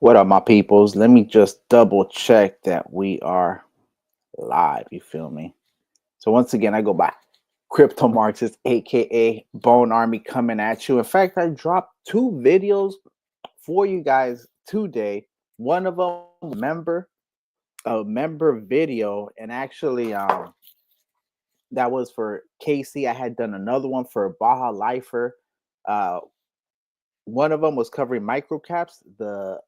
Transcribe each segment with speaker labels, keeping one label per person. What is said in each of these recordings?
Speaker 1: What up, my peoples? Let me just double check that we are live. You feel me? So once again, I go by Crypto Marxist, aka Bone Army, coming at you. In fact, I dropped two videos for you guys today. One of them, a member video, and actually, that was for Casey. I had done another one for Baja Lifer. Uh, One of them was covering microcaps. The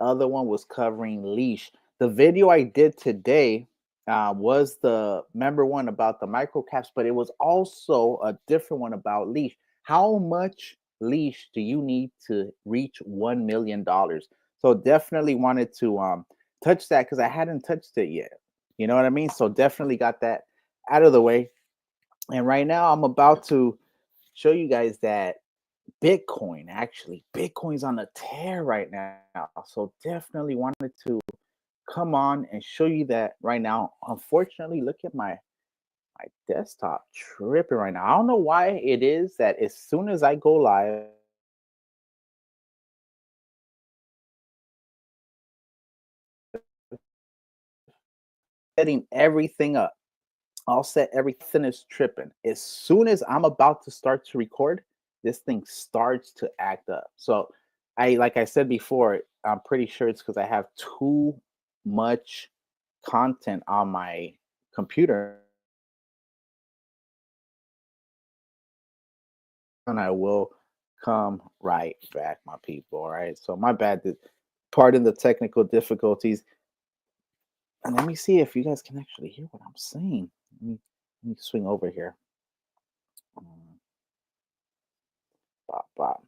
Speaker 1: other one was covering leash. The video I did today was the member one about the microcaps, but it was also a different one about leash. How much leash do you need to reach $1 million? So definitely wanted to touch that because I hadn't touched it yet. You know what I mean? So definitely got that out of the way. And right now I'm about to show you guys that Bitcoin's on a tear right now. So definitely wanted to come on and show you that right now. Unfortunately, look at my desktop tripping right now. I don't know why it is that as soon as I go live, setting everything up, all set, everything is tripping. As soon as I'm about to start to record, this thing starts to act up. So like I said before, I'm pretty sure it's because I have too much content on my computer, and I will come right back, my people. All right. So my bad. Pardon the technical difficulties. And let me see if you guys can actually hear what I'm saying. Let me swing over here. Bop, bop.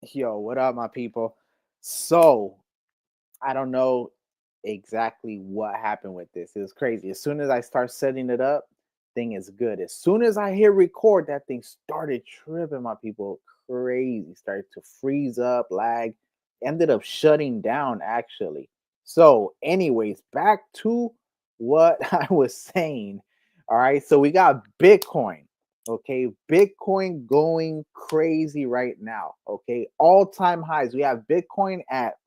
Speaker 1: Yo, what up, my people? So, I don't know exactly what happened with this. It was crazy. As soon as I start setting it up, thing is good. As soon as I hit record, that thing started tripping, my people. Crazy. Started to freeze up, lag, ended up shutting down actually. So, anyways, back to what I was saying. All right. So we got Bitcoin. Okay, Bitcoin going crazy right now. Okay, all-time highs. We have Bitcoin at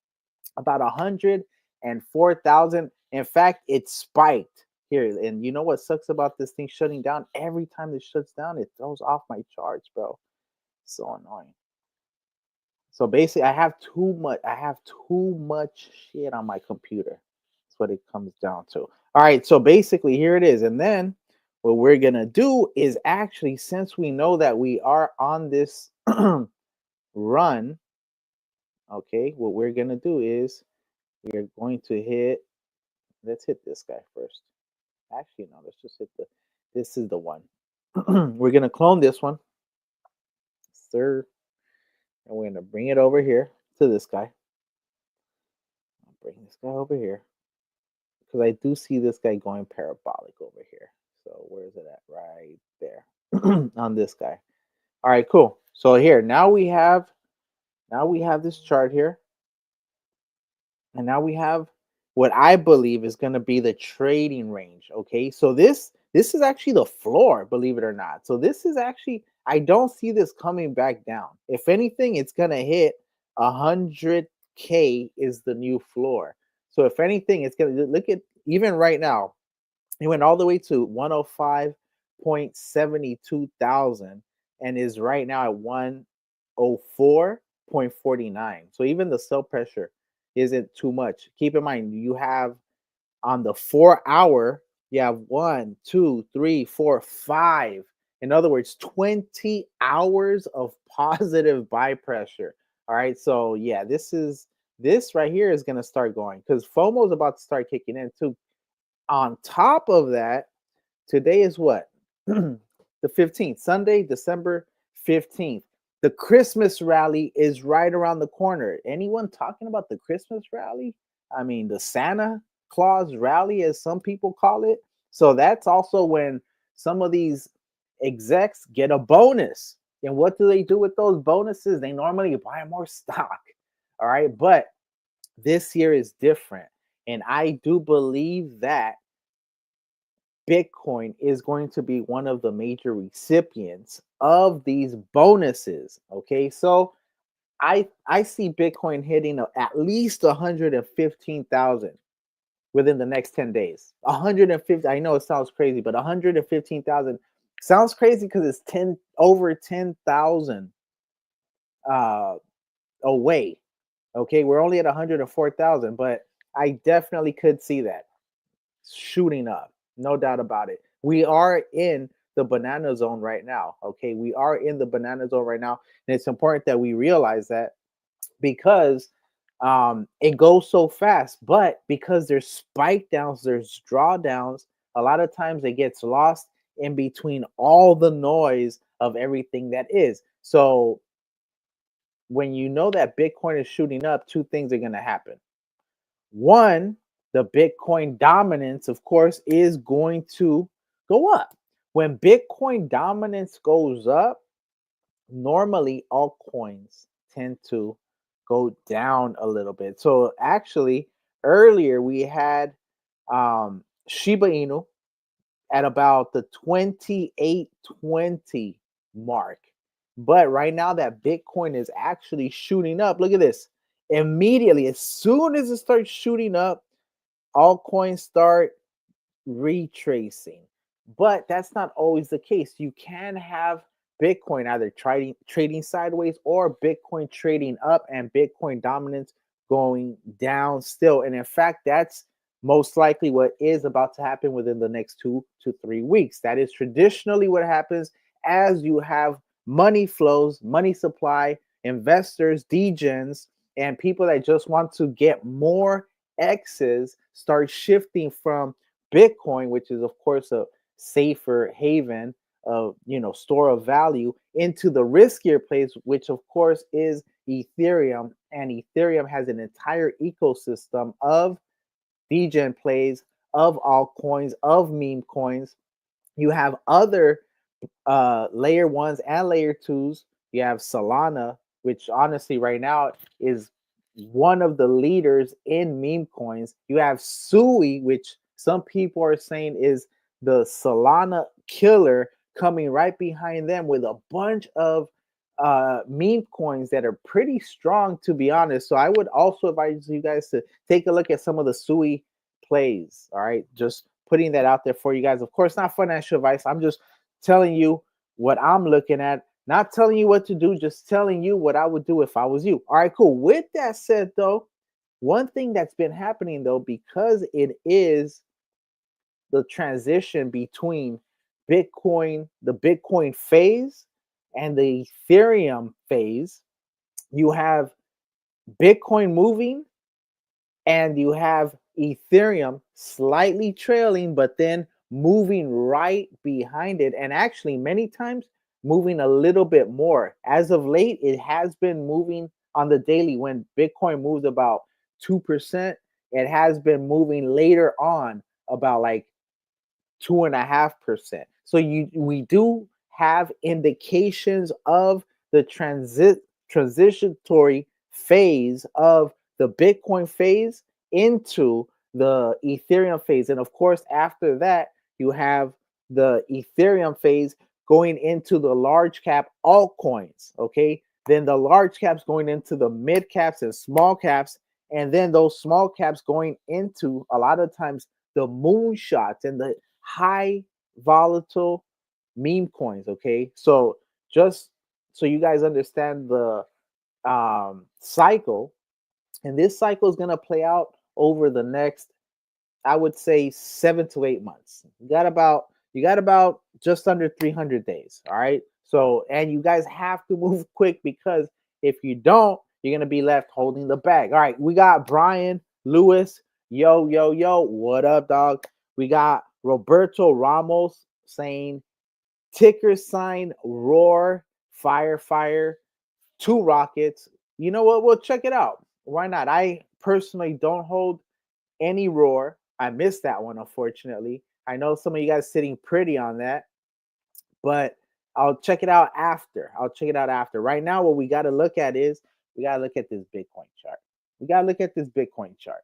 Speaker 1: about 104,000. In fact, it spiked here. And you know what sucks about this thing shutting down? Every time it shuts down, it throws off my charts, bro. So annoying. So basically, I have too much shit on my computer. That's what it comes down to. All right, so basically here it is. And then what we're gonna do is actually, since we know that we are on this run, okay, what we're gonna do is we're going to hit, let's hit this guy first. Actually, no, let's just hit this is the one. We're gonna clone this one, sir, and we're gonna bring it over here to this guy. I'll bring this guy over here because I do see this guy going parabolic over here. So where is it at? Right there on this guy. All right, cool. So here now we have this chart here, and now we have what I believe is going to be the trading range. Okay, so this is actually the floor, believe it or not. So this is actually, I don't see this coming back down. If anything, it's going to hit 100K is the new floor. So if anything, it's going to look at, even right now, it went all the way to 105.72 thousand and is right now at 104.49. So even the sell pressure isn't too much. Keep in mind, you have on the 4 hour, you have 1, 2, 3, 4, 5. In other words, 20 hours of positive buy pressure. All right. So yeah, this right here is gonna start going because FOMO is about to start kicking in too. On top of that, today is what? The 15th, Sunday, December 15th. The Christmas rally is right around the corner. Anyone talking about the Christmas rally? I mean, the Santa Claus rally, as some people call it. So that's also when some of these execs get a bonus. And what do they do with those bonuses? They normally buy more stock. All right. But this year is different. And I do believe that Bitcoin is going to be one of the major recipients of these bonuses. Okay, so I see Bitcoin hitting at least 115,000 within the next 10 days. 150. I know it sounds crazy, but 115,000 sounds crazy because it's over 10,000 uh, away. Okay, we're only at 104,000, but I definitely could see that shooting up. No doubt about it. We are in the banana zone right now. Okay. We are in the banana zone right now. And it's important that we realize that because it goes so fast, but because there's spike downs, there's drawdowns, a lot of times it gets lost in between all the noise of everything that is. So when you know that Bitcoin is shooting up, two things are going to happen. One, the Bitcoin dominance, of course, is going to go up. When Bitcoin dominance goes up, normally altcoins tend to go down a little bit. So actually, earlier we had Shiba Inu at about the 2820 mark. But right now that Bitcoin is actually shooting up. Look at this. Immediately, as soon as it starts shooting up, altcoins start retracing. But that's not always the case. You can have Bitcoin either trading sideways or Bitcoin trading up and Bitcoin dominance going down still. And in fact, that's most likely what is about to happen within the next 2 to 3 weeks. That is traditionally what happens as you have money flows, money supply, investors, degens, and people that just want to get more X's start shifting from Bitcoin, which is of course a safer haven of store of value, into the riskier place, which of course is Ethereum, and Ethereum has an entire ecosystem of degen plays, of altcoins, of meme coins. You have other layer ones and layer twos. You have Solana, which honestly right now is one of the leaders in meme coins. You have Sui, which some people are saying is the Solana killer, coming right behind them with a bunch of meme coins that are pretty strong, to be honest. So I would also advise you guys to take a look at some of the Sui plays. All right, just putting that out there for you guys. Of course, not financial advice. I'm just telling you what I'm looking at, not telling you what to do, just telling you what I would do if I was you. All right, cool. With that said, though, one thing that's been happening, though, because it is the transition between Bitcoin, the Bitcoin phase, and the Ethereum phase, you have Bitcoin moving and you have Ethereum slightly trailing, but then moving right behind it. And actually, many times moving a little bit more. As of late, it has been moving on the daily. When Bitcoin moved about 2%, it has been moving later on about like 2.5%. So we do have indications of the transitory phase of the Bitcoin phase into the Ethereum phase. And of course, after that, you have the Ethereum phase going into the large cap altcoins. Okay. Then the large caps going into the mid caps and small caps. And then those small caps going into a lot of times the moonshots and the high volatile meme coins. Okay. So just so you guys understand the cycle, and this cycle is going to play out over the next, I would say, 7 to 8 months. You got about just under 300 days. All right. So, and you guys have to move quick, because if you don't, you're going to be left holding the bag. All right. We got Brian Lewis. Yo, yo, yo. What up, dog? We got Roberto Ramos saying ticker sign roar, fire, fire, 2 rockets. You know what? We'll check it out. Why not? I personally don't hold any roar. I missed that one, unfortunately. I know some of you guys sitting pretty on that, but I'll check it out after. I'll check it out after. Right now, what we got to look at is we got to look at this Bitcoin chart. We got to look at this Bitcoin chart.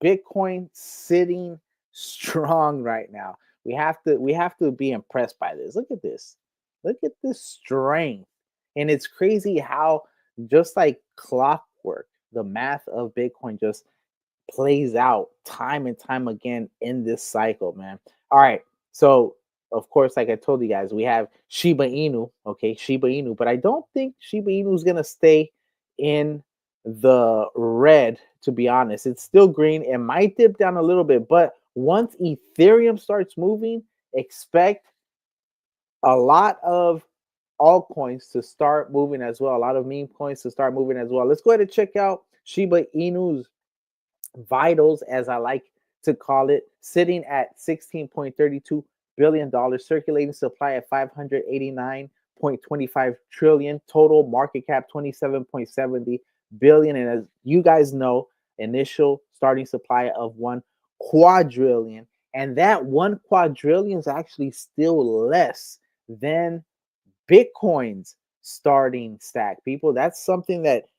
Speaker 1: Bitcoin sitting strong right now. We have to be impressed by this. Look at this. Look at this strength. And it's crazy how, just like clockwork, the math of Bitcoin just plays out time and time again in this cycle, man. All right. So, of course, like I told you guys, we have Shiba Inu. Okay, Shiba Inu. But I don't think Shiba Inu is going to stay in the red, to be honest. It's still green. It might dip down a little bit, but once Ethereum starts moving, expect a lot of altcoins to start moving as well. A lot of meme coins to start moving as well. Let's go ahead and check out Shiba Inu's vitals, as I like to call it, sitting at $16.32 billion, circulating supply at 589.25 trillion, total market cap 27.70 billion. And as you guys know, initial starting supply of 1 quadrillion. And that 1 quadrillion is actually still less than Bitcoin's starting stack. People, that's something that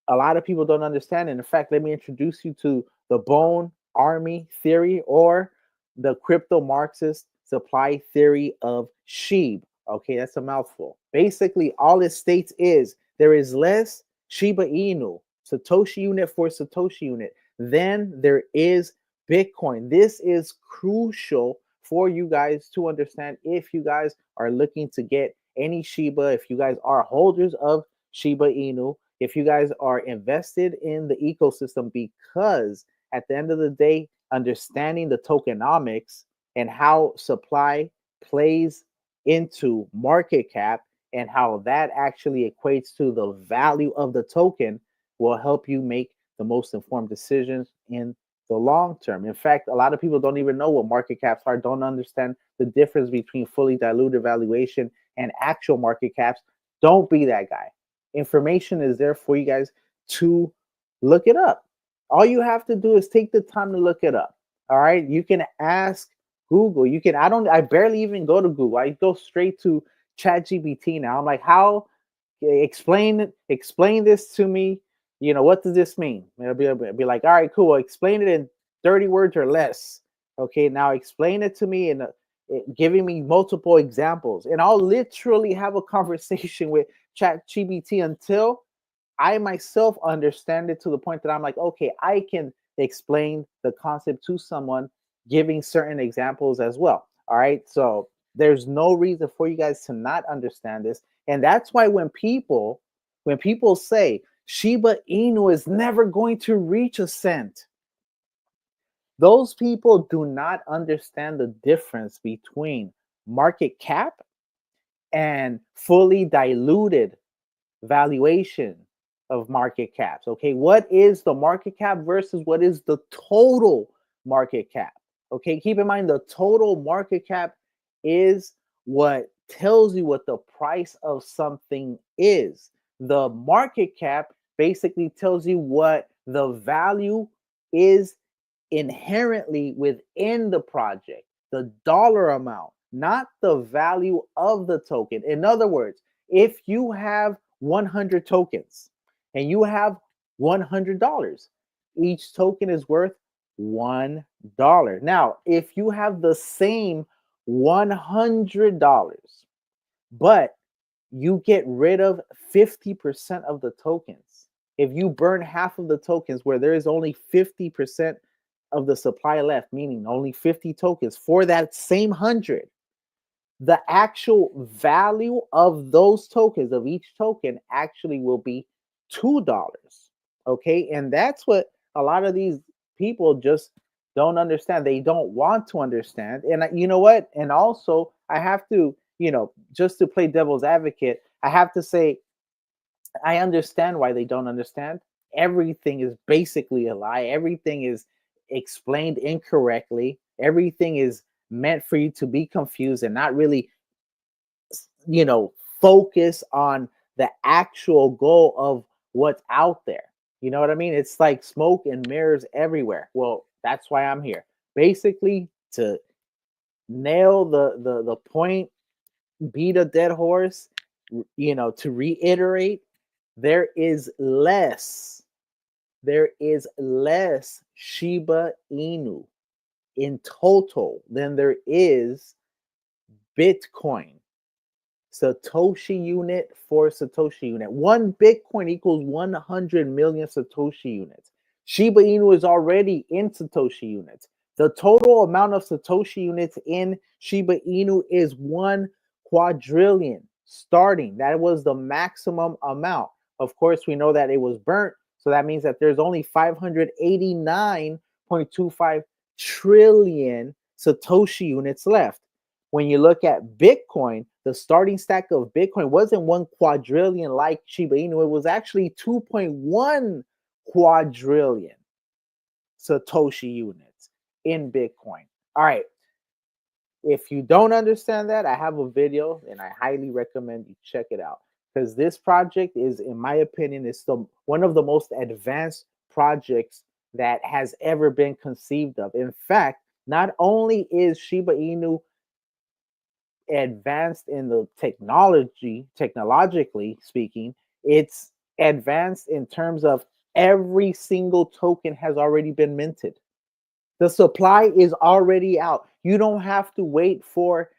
Speaker 1: a lot of people don't understand. And in fact, let me introduce you to the bone army theory, or the crypto Marxist supply theory of SHIB. Okay, that's a mouthful. Basically, all it states is there is less Shiba Inu, Satoshi unit for Satoshi unit, than there is Bitcoin. This is crucial for you guys to understand if you guys are looking to get any Shiba, if you guys are holders of Shiba Inu, if you guys are invested in the ecosystem, because at the end of the day, understanding the tokenomics and how supply plays into market cap and how that actually equates to the value of the token will help you make the most informed decisions in the long term. In fact, a lot of people don't even know what market caps are, don't understand the difference between fully diluted valuation and actual market caps. Don't be that guy. information is there for you guys to look it up. All you have to do is take the time to look it up. All right. You can ask Google. You can, I barely even go to Google. I go straight to ChatGPT now. I'm like, how explain this to me. You know, what does this mean? It'll be like, all right, cool. Explain it in 30 words or less. Okay, now explain it to me and giving me multiple examples. And I'll literally have a conversation with ChatGPT until I myself understand it to the point that I'm like, okay, I can explain the concept to someone giving certain examples as well. All right. So there's no reason for you guys to not understand this. And that's why when people say Shiba Inu is never going to reach a cent, those people do not understand the difference between market cap and fully diluted valuation of market caps. Okay, what is the market cap versus what is the total market cap? Okay, keep in mind the total market cap is what tells you what the price of something is. The market cap basically tells you what the value is inherently within the project, the dollar amount, not the value of the token. In other words, if you have 100 tokens and you have $100, each token is worth $1. Now, if you have the same $100, but you get rid of 50% of the tokens, if you burn half of the tokens where there is only 50% of the supply left, meaning only 50 tokens for that same 100, the actual value of those tokens, of each token, actually will be $2. Okay. And that's what a lot of these people just don't understand. They don't want to understand. And you know what? And also, I have to, just to play devil's advocate, I have to say, I understand why they don't understand. Everything is basically a lie. Everything is explained incorrectly. Everything is meant for you to be confused and not really, focus on the actual goal of what's out there. You know what I mean? It's like smoke and mirrors everywhere. Well, that's why I'm here. Basically, to nail the point, beat a dead horse, to reiterate, there is less Shiba Inu in total than there is Bitcoin. Satoshi unit for Satoshi unit. One Bitcoin equals 100 million Satoshi units. Shiba Inu is already in Satoshi units. The total amount of Satoshi units in Shiba Inu is 1 quadrillion starting. That was the maximum amount. Of course, we know that it was burnt. So that means that there's only 589.25 trillion Satoshi units left. When you look at Bitcoin, the starting stack of Bitcoin wasn't 1 quadrillion like Shiba Inu. It was actually 2.1 quadrillion Satoshi units in Bitcoin. All right. If you don't understand that, I have a video and I highly recommend you check it out, because this project is, in my opinion, is one of the most advanced projects that has ever been conceived of. In fact, not only is Shiba Inu advanced in the technologically speaking, it's advanced in terms of every single token has already been minted. The supply is already out. You don't have to wait for,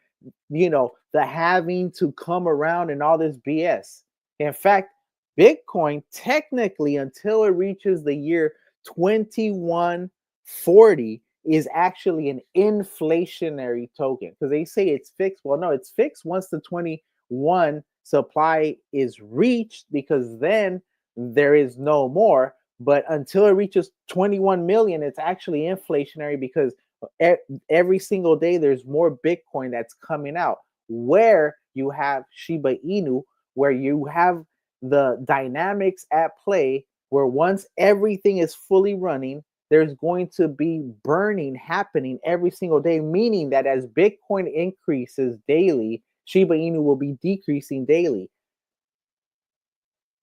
Speaker 1: the halving to come around and all this BS. In fact, Bitcoin technically, until it reaches the year 2140, is actually an inflationary token, because they say it's fixed. Well, no, it's fixed once the 21 supply is reached, because then there is no more. But until it reaches 21 million, it's actually inflationary, because every single day there's more Bitcoin that's coming out. Where you have Shiba Inu, where you have the dynamics at play, where once everything is fully running, there's going to be burning happening every single day, meaning that as Bitcoin increases daily, Shiba Inu will be decreasing daily.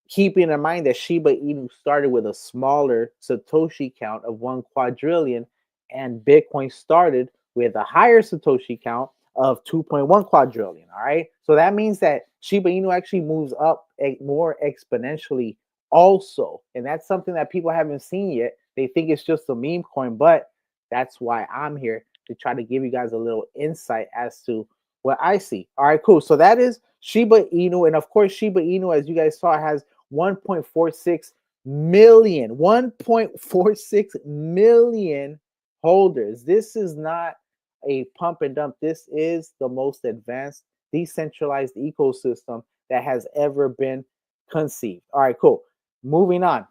Speaker 1: keeping in mind that Shiba Inu started with a smaller Satoshi count of 1 quadrillion, and Bitcoin started with a higher Satoshi count of 2.1 quadrillion. All right. So that means that Shiba Inu actually moves up more exponentially also. And that's something that people haven't seen yet. They think it's just a meme coin, but that's why I'm here to try to give you guys a little insight as to what I see. All right, cool. So that is Shiba Inu. And of course, Shiba Inu, as you guys saw, has 1.46 million holders. This is not a pump and dump. This is the most advanced decentralized ecosystem that has ever been conceived. All right, cool. Moving on.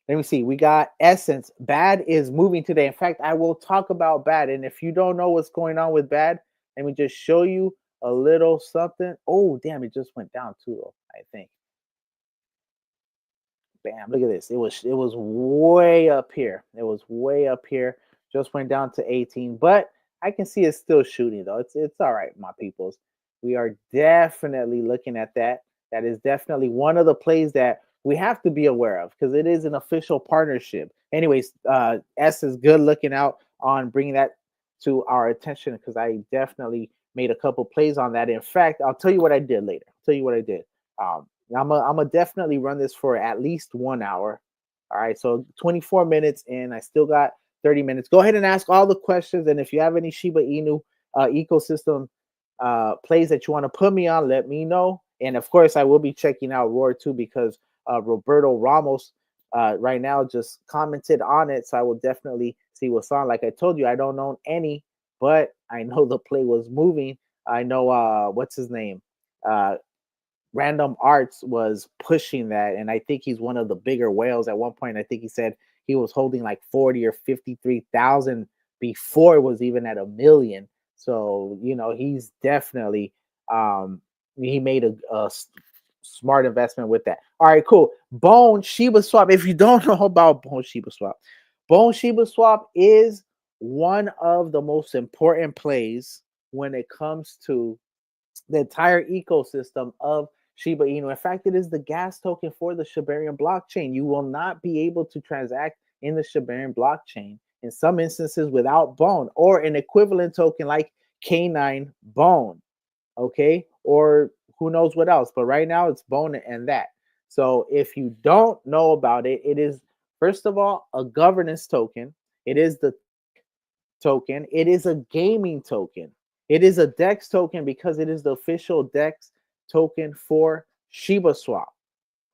Speaker 1: Let me see. We got Essence. Bad is moving today. In fact, I will talk about Bad. And if you don't know what's going on with Bad, let me just show you a little something. Oh, damn, it just went down too, though, I think. Bam, look at this. It was way up here. It was way up here. Just went down to 18, but I can see it's still shooting though. It's all right, my peoples. We are definitely looking at that. That is definitely one of the plays that we have to be aware of because it is an official partnership. Anyways, S is good looking out on bringing that to our attention because I definitely made a couple plays on that. In fact, I'll tell you what I did later. I'll tell you what I did. I'm gonna definitely run this for at least 1 hour. All right, so 24 minutes and I still got 30 minutes. Go ahead and ask all the questions. And if you have any Shiba Inu ecosystem plays that you want to put me on, let me know. And of course, I will be checking out Roar too because Roberto Ramos right now just commented on it. So I will definitely see what's on. Like I told you, I don't own any, but I know the play was moving. I know what's his name? Random Arts was pushing that, and I think he's one of the bigger whales. At one point, I think he said he was holding like 40 or 53,000 before it was even at a million. So he's definitely he made a smart investment with that. All right, cool. Bone Shiba Swap. If you don't know about Bone Shiba Swap is one of the most important plays when it comes to the entire ecosystem of Shiba Inu. In fact, it is the gas token for the Shibarium blockchain. You will not be able to transact in the Shibarium blockchain in some instances without Bone or an equivalent token like K9 Bone, okay? Or who knows what else. But right now it's Bone and that. So if you don't know about it, it is, first of all, a governance token. It is the token. It is a gaming token. It is a DEX token because it is the official DEX token for Shiba Swap.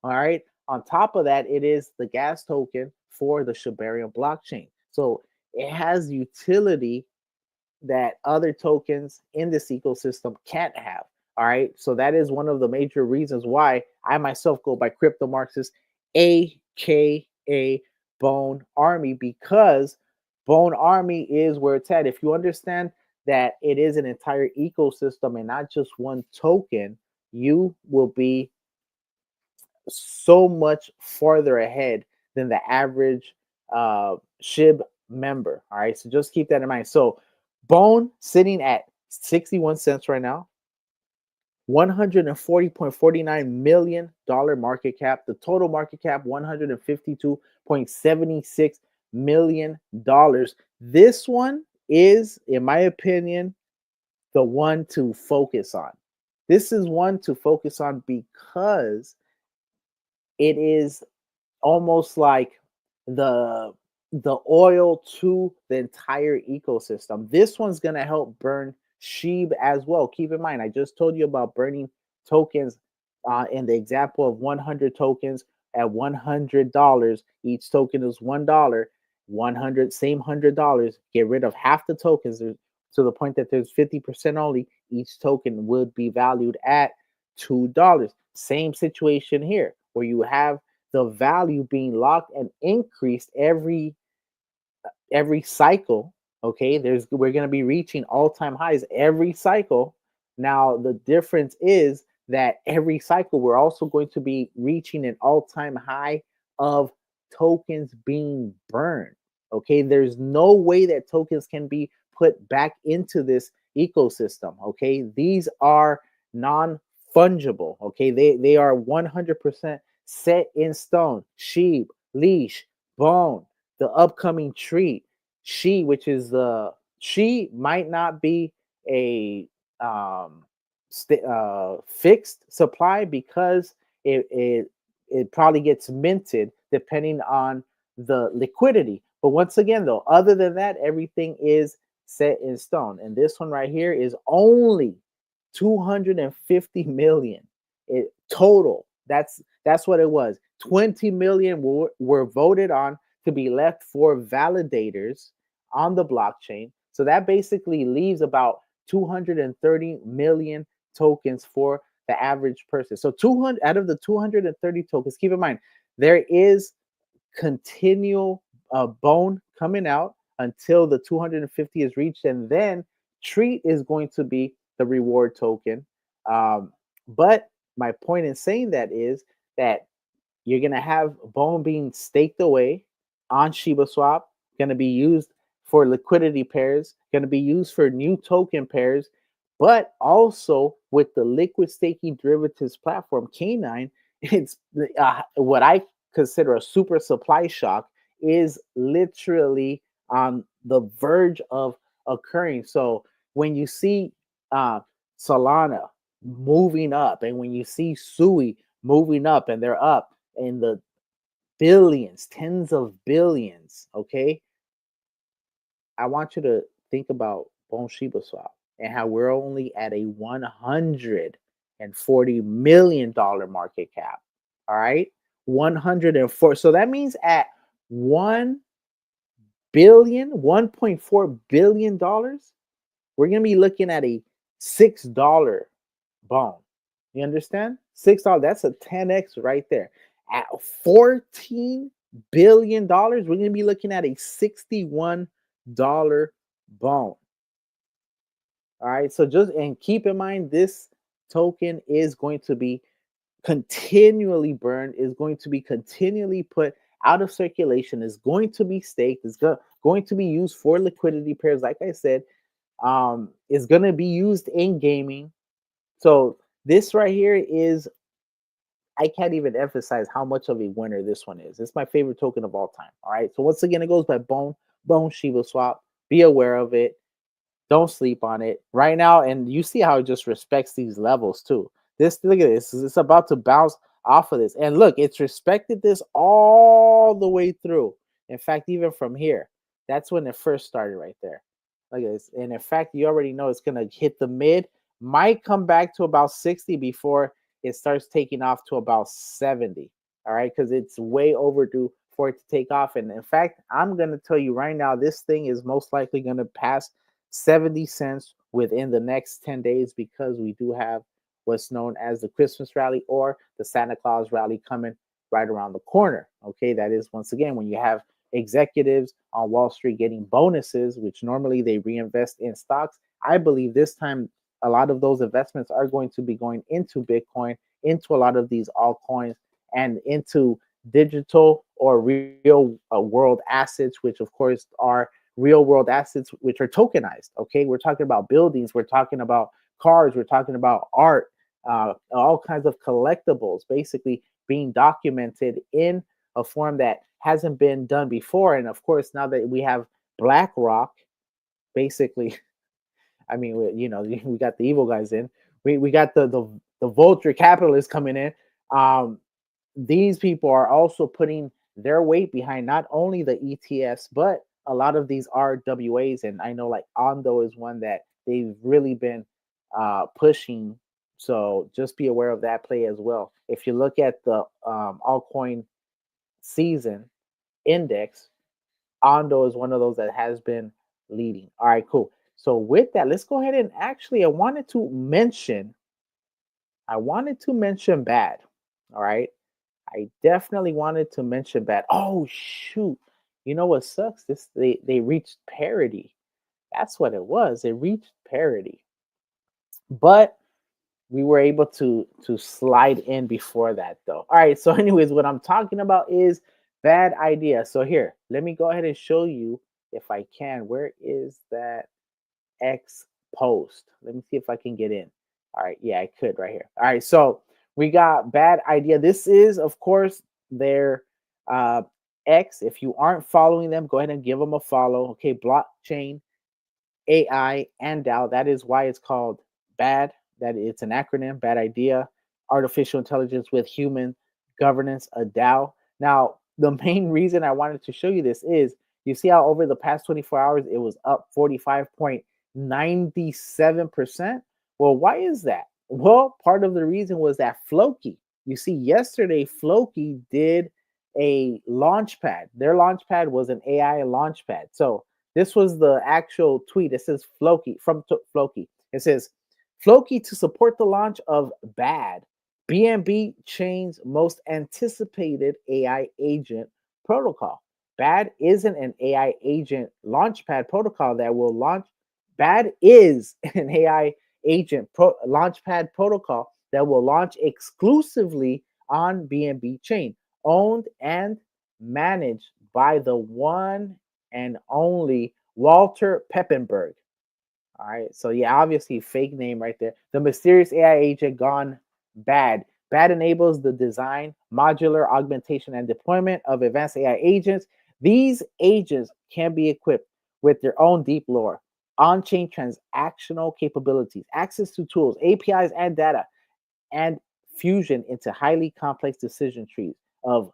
Speaker 1: All right. On top of that, it is the gas token for the Shibarium blockchain. So it has utility that other tokens in this ecosystem can't have. All right. So that is one of the major reasons why I myself go by Crypto Marxist, aka Bone Army, because Bone Army is where it's at. If you understand that it is an entire ecosystem and not just one token, you will be so much farther ahead than the average SHIB member. All right, so just keep that in mind. So Bone sitting at 61 cents right now, $140.49 million market cap. The total market cap, $152.76 million. This one is, in my opinion, the one to focus on. This is one to focus on because it is almost like the oil to the entire ecosystem. This one's going to help burn SHIB as well. Keep in mind, I just told you about burning tokens in the example of 100 tokens at $100. Each token is $1. 100, same $100. Get rid of half the tokens to the point that there's 50% only. Each token would be valued at $2. Same situation here where you have the value being locked and increased every cycle. Okay, we're going to be reaching all-time highs every cycle. Now the difference is that every cycle we're also going to be reaching an all-time high of tokens being burned. Okay, there's no way that tokens can be put back into this ecosystem. Okay, these are non-fungible. Okay, they are 100% set in stone, sheep, leash, bone, the upcoming treat, she, which is the she might not be a fixed supply because it probably gets minted depending on the liquidity. But once again, though, other than that, everything is set in stone. And this one right here is only 250 million total. That's what it was. 20 million were voted on to be left for validators on the blockchain. So that basically leaves about 230 million tokens for the average person. So 200 out of the 230 tokens, keep in mind, there is continual bone coming out until the 250 is reached, and then treat is going to be the reward token. But my point in saying that is that you're going to have bone being staked away on Shiba Swap, going to be used for liquidity pairs, going to be used for new token pairs, but also with the liquid staking derivatives platform K9, it's what I consider a super supply shock is literally on the verge of occurring. So when you see Solana moving up, and when you see Sui moving up, and they're up in the billions, tens of billions, okay, I want you to think about Bone Shiba Swap and how we're only at a $140 million market cap. All right, 104. So that means at 1 billion, $1.4 billion, we're gonna be looking at a $6 bone. You understand? $6. That's a 10x right there. At $14 billion, we're gonna be looking at a $61 bone. All right. So just and keep in mind, this token is going to be continually burned, is going to be continually put out of circulation, is going to be staked, is going to be used for liquidity pairs, like I said, is going to be used in gaming. So this right here is, I can't even emphasize how much of a winner this one is. It's my favorite token of all time. All right. So once again, it goes by Bone Shiba Swap. Be aware of it. Don't sleep on it right now. And you see how it just respects these levels too. This, look at this. It's about to bounce off of this. And look, it's respected this all the way through. In fact, even from here, that's when it first started right there. Look at this. And in fact, you already know it's going to hit the mid, might come back to about 60 before it starts taking off to about 70. All right. Because it's way overdue for it to take off. And in fact, I'm going to tell you right now, this thing is most likely going to pass 70 cents within the next 10 days because we do have what's known as the Christmas rally or the Santa Claus rally coming right around the corner. Okay, that is, once again, when you have executives on Wall Street getting bonuses, which normally they reinvest in stocks. I believe this time a lot of those investments are going to be going into Bitcoin, into a lot of these altcoins, and into digital or real world assets, which of course are real world assets which are tokenized. Okay, we're talking about buildings, we're talking about cars, we're talking about art, all kinds of collectibles basically being documented in a form that hasn't been done before. And of course, now that we have BlackRock, basically, I mean, we got the evil guys in, we got the vulture capitalists coming in. These people are also putting their weight behind not only the ETFs, but a lot of these RWAs. And I know like Ondo is one that they've really been pushing. So just be aware of that play as well. If you look at the altcoin season index, Ondo is one of those that has been leading. All right, cool. So with that, let's go ahead and actually, I wanted to mention BAD. All right. I definitely wanted to mention BAD. Oh shoot. You know what sucks? They reached parity. That's what it was. They reached parity. But we were able to slide in before that though. All right. So anyways, what I'm talking about is bad idea. So here, let me go ahead and show you if I can. Where is that X post? Let me see if I can get in. All right. Yeah, I could right here. All right. So We got Bad Idea. This is, of course, their uh, X. If you aren't following them, go ahead and give them a follow. Okay, blockchain, AI, and DAO. That is why it's called BAD. That it's an acronym. Bad Idea, Artificial Intelligence with Human Governance, a DAO. Now, the main reason I wanted to show you this is you see how over the past 24 hours it was up 45.97%. Well, why is that? Well, part of the reason was that Floki. You see, yesterday Floki did a launch pad. Their launch pad was an AI launch pad. So this was the actual tweet. It says Floki from Floki. It says Floki to support the launch of BAD, BNB chain's most anticipated AI agent protocol. BAD isn't an AI agent launchpad protocol that will launch. BAD is an AI agent launchpad protocol that will launch exclusively on BNB chain, owned and managed by the one and only Walter Peppenberg. All right. So yeah, obviously fake name right there. The mysterious AI agent gone bad. BAD enables the design, modular augmentation, and deployment of advanced AI agents. These agents can be equipped with their own deep lore, on-chain transactional capabilities, access to tools, APIs, and data, and fusion into highly complex decision trees of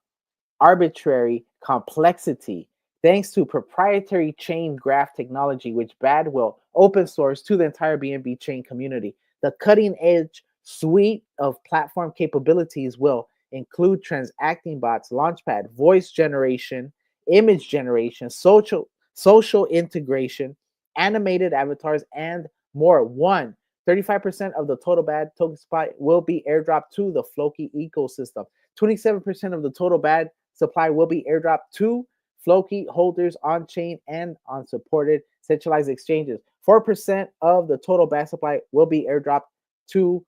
Speaker 1: arbitrary complexity thanks to proprietary chain graph technology, which BAD will open source to the entire BNB chain community. The cutting edge suite of platform capabilities will include transacting bots, launchpad, voice generation, image generation, social integration, animated avatars, and more. 35% of the total BAD token supply will be airdropped to the Floki ecosystem. 27% of the total BAD supply will be airdropped to Floki holders on chain and on supported centralized exchanges. 4% of the total BAD supply will be airdropped to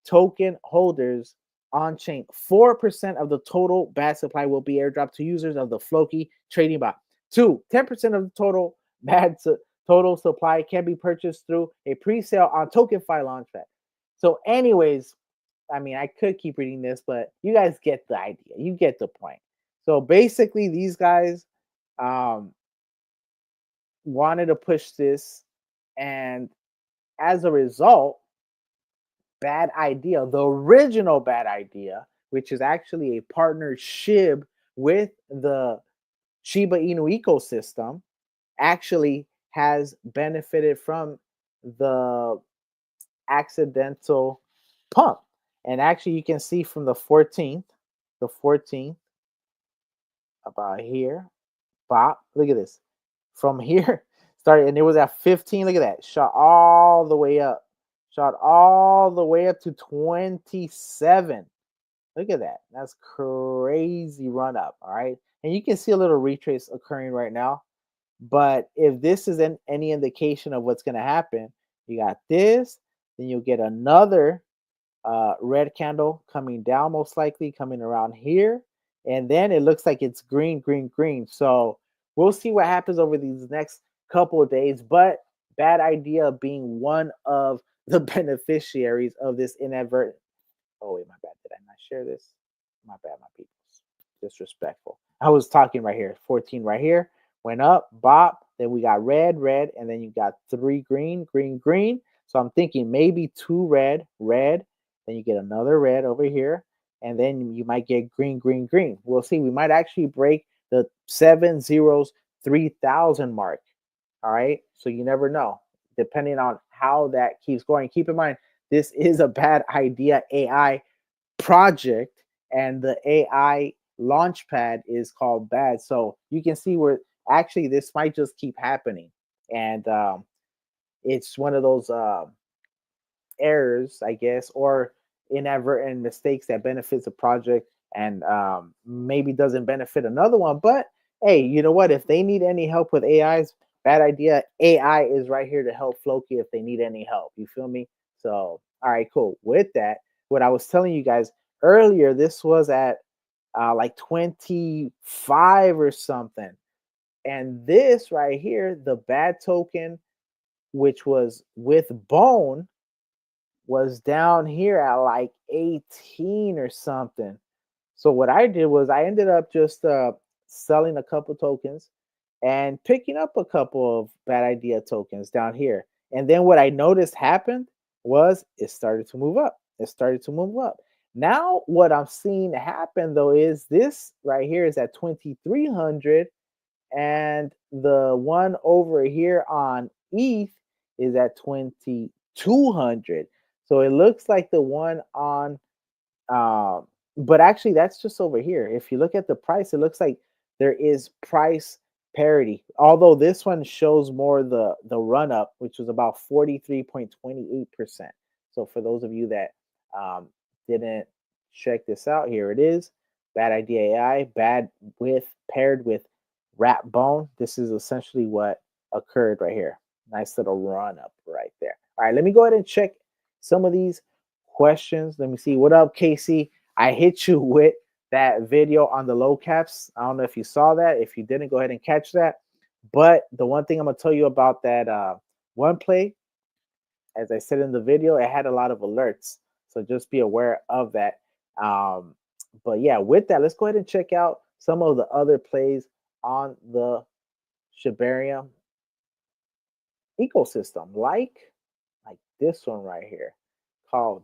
Speaker 1: token holders on chain. 4% of the total BAD supply will be airdropped to users of the Floki trading bot. 10% of the total BAD total supply can be purchased through a pre-sale on TokenFi Launchpad. So, anyways, I mean, I could keep reading this, but you guys get the idea. You get the point. So basically, these guys wanted to push this, and as a result, Bad Idea, the original Bad Idea, which is actually a partner SHIB with the Shiba Inu ecosystem, actually has benefited from the accidental pump. And actually, you can see from the 14th, about here, bop, look at this. From here, started, and it was at 15. Look at that. Shot all the way up. Shot all the way up to 27. Look at that. That's crazy run up. All right. And you can see a little retrace occurring right now. But if this is any indication of what's going to happen, you got this, then you'll get another red candle coming down, most likely coming around here. And then it looks like it's green, green, green. So we'll see what happens over these next couple of days. But Bad Idea being one of the beneficiaries of this inadvertent. Oh, wait, my bad. Did I not share this? My bad, my people. Disrespectful. I was talking right here. 14 right here. Went up, bop. Then we got red, red. And then you got 3 green, green, green. So I'm thinking maybe 2 red, red. Then you get another red over here. And then you might get green, green, green. We'll see. We might actually break the 7 zeros 3,000 mark. All right. So you never know, depending on how that keeps going. Keep in mind, this is a Bad Idea AI project, and the AI launchpad is called BAD. So you can see where actually this might just keep happening. And it's one of those errors, I guess, or inadvertent mistakes that benefits a project and maybe doesn't benefit another one. But hey, you know what? If they need any help with AIs, Bad Idea AI is right here to help Floki if they need any help. You feel me? So, all right, cool. With that, what I was telling you guys earlier, this was at like 25 or something. And this right here, the BAD token, which was with Bone, was down here at like 18 or something. So what I did was I ended up just selling a couple tokens and picking up a couple of bad idea tokens down here. And then what I noticed happened was it started to move up. It started to move up. Now what I'm seeing happen though is this right here is at 2300, and the one over here on ETH is at 2200. So it looks like the one on but actually that's just over here. If you look at the price, it looks like there is price parity. Although this one shows more the run up, which was about 43.28%. So for those of you that didn't check this out, here it is. Bad idea AI, bad with paired with rat bone. This is essentially what occurred right here. Nice little run up right there. All right, let me go ahead and check some of these questions. Let me see. What up, Casey? I hit you with that video on the low caps. I don't know if you saw that. If you didn't, go ahead and catch that. But the one thing I'm gonna tell you about that one play, as I said in the video, it had a lot of alerts. So just be aware of that. But yeah, with that, let's go ahead and check out some of the other plays on the Shibarium ecosystem, like this one right here called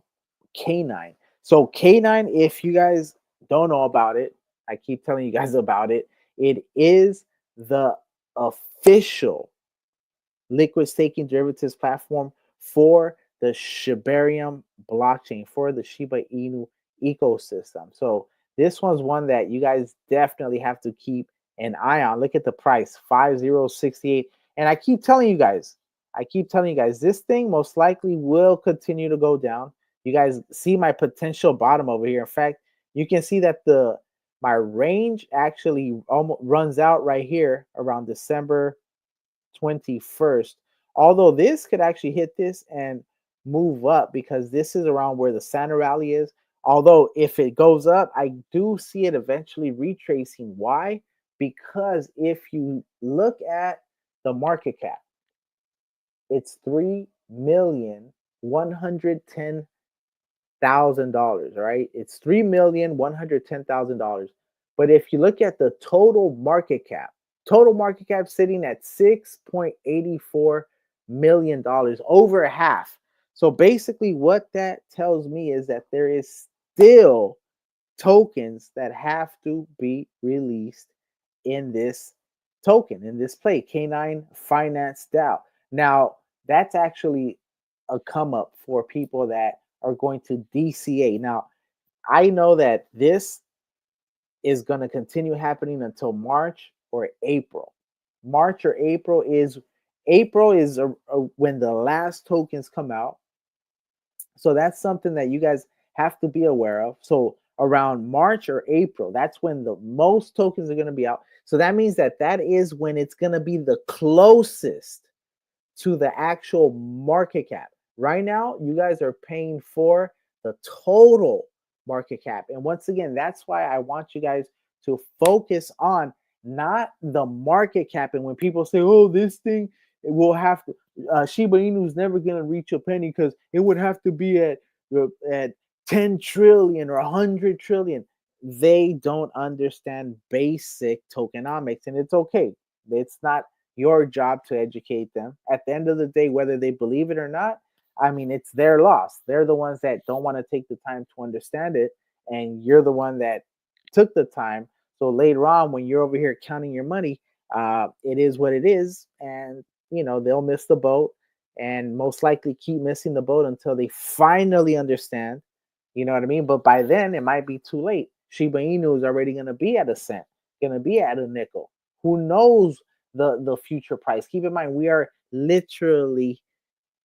Speaker 1: K9. So K9, if you guys don't know about it, I keep telling you guys about it. It is the official liquid staking derivatives platform for the Shibarium blockchain, for the Shiba Inu ecosystem. So this one's one that you guys definitely have to keep an eye on. Look at the price, 5068. And I keep telling you guys, this thing most likely will continue to go down. You guys see my potential bottom over here. In fact, you can see that my range actually almost runs out right here around December 21st. Although this could actually hit this and move up because this is around where the Santa rally is. Although if it goes up, I do see it eventually retracing. Why? Because if you look at the market cap, it's $3,110,000, right? It's $3,110,000. But if you look at the total market cap sitting at $6.84 million, over half. So basically what that tells me is that there is still tokens that have to be released in this token, in this play, K9 Finance DAO. Now, that's actually a come up for people that are going to DCA. Now, I know that this is going to continue happening until March or April. March or April is when the last tokens come out. So that's something that you guys have to be aware of. So around March or April, that's when the most tokens are going to be out. So that means that is when it's going to be the closest to the actual market cap. Right now, you guys are paying for the total market cap. And once again, that's why I want you guys to focus on not the market cap. And when people say, oh, this thing, it will have to, Shiba Inu is never going to reach a penny because it would have to be at 10 trillion or 100 trillion. They don't understand basic tokenomics, and it's okay. It's not your job to educate them. At the end of the day, whether they believe it or not, I mean, it's their loss. They're the ones that don't want to take the time to understand it, and you're the one that took the time. So later on, when you're over here counting your money, it is what it is, and they'll miss the boat, and most likely keep missing the boat until they finally understand. You know what I mean? But by then, it might be too late. Shiba Inu is already going to be at a cent, going to be at a nickel. Who knows the future price? Keep in mind, we are literally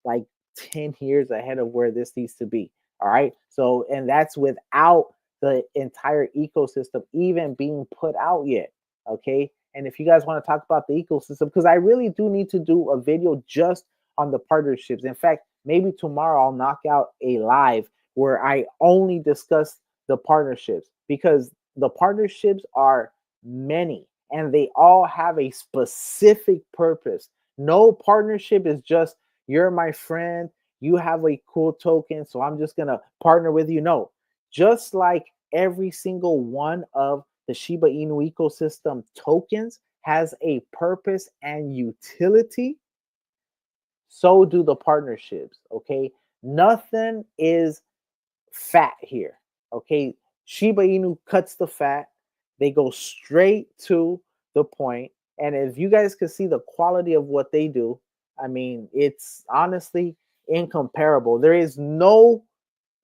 Speaker 1: like 10 years ahead of where this needs to be. All right. So, and that's without the entire ecosystem even being put out yet. Okay. And if you guys want to talk about the ecosystem, because I really do need to do a video just on the partnerships. In fact, maybe tomorrow I'll knock out a live where I only discuss the partnerships, because the partnerships are many and they all have a specific purpose. No partnership is just, you're my friend, you have a cool token, so I'm just gonna partner with you. No, just like every single one of the Shiba Inu ecosystem tokens has a purpose and utility, so do the partnerships. Okay, nothing is fat here. Okay, Shiba Inu cuts the fat. They go straight to the point. And if you guys could see the quality of what they do, I mean, it's honestly incomparable. There is no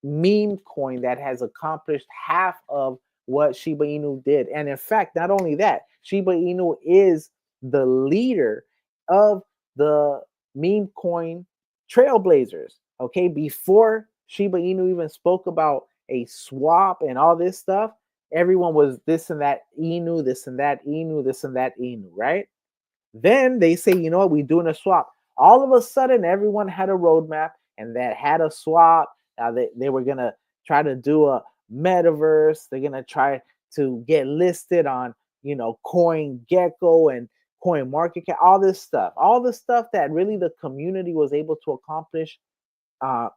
Speaker 1: meme coin that has accomplished half of what Shiba Inu did. And in fact, not only that, Shiba Inu is the leader of the meme coin trailblazers. Okay, before Shiba Inu even spoke about a swap and all this stuff, everyone was this and that Inu, this and that Inu, this and that Inu, right? Then they say, you know what, we're doing a swap. All of a sudden, everyone had a roadmap and that had a swap. Now they were gonna try to do a metaverse. They're gonna try to get listed on, you know, Coin Gecko and Coin Market Cap, all the stuff that really the community was able to accomplish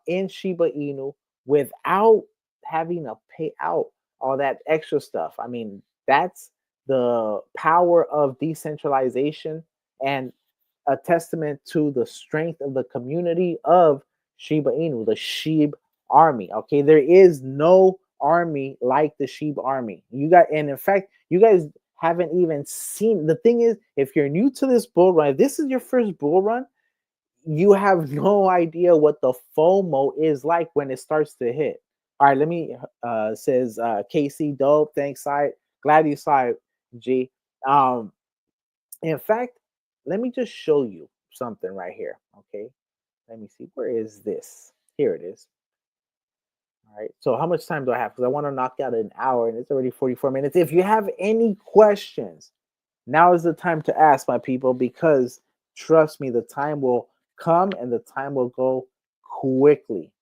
Speaker 1: in Shiba Inu without having to pay out all that extra stuff. I mean, that's the power of decentralization and a testament to the strength of the community of Shiba Inu, the SHIB army. Okay, there is no army like the SHIB army. You got, and in fact, you guys haven't even seen. The thing is, if you're new to this bull run, if this is your first bull run, you have no idea what the FOMO is like when it starts to hit. All right, let me says KC dope. Thanks, I glad you saw it, G. Um, in fact, let me just show you something right here. Okay, let me see. Where is this? Here it is. All right. So how much time do I have? Because I want to knock out an hour and it's already 44 minutes. If you have any questions, now is the time to ask, my people, because trust me, the time will come and the time will go quickly.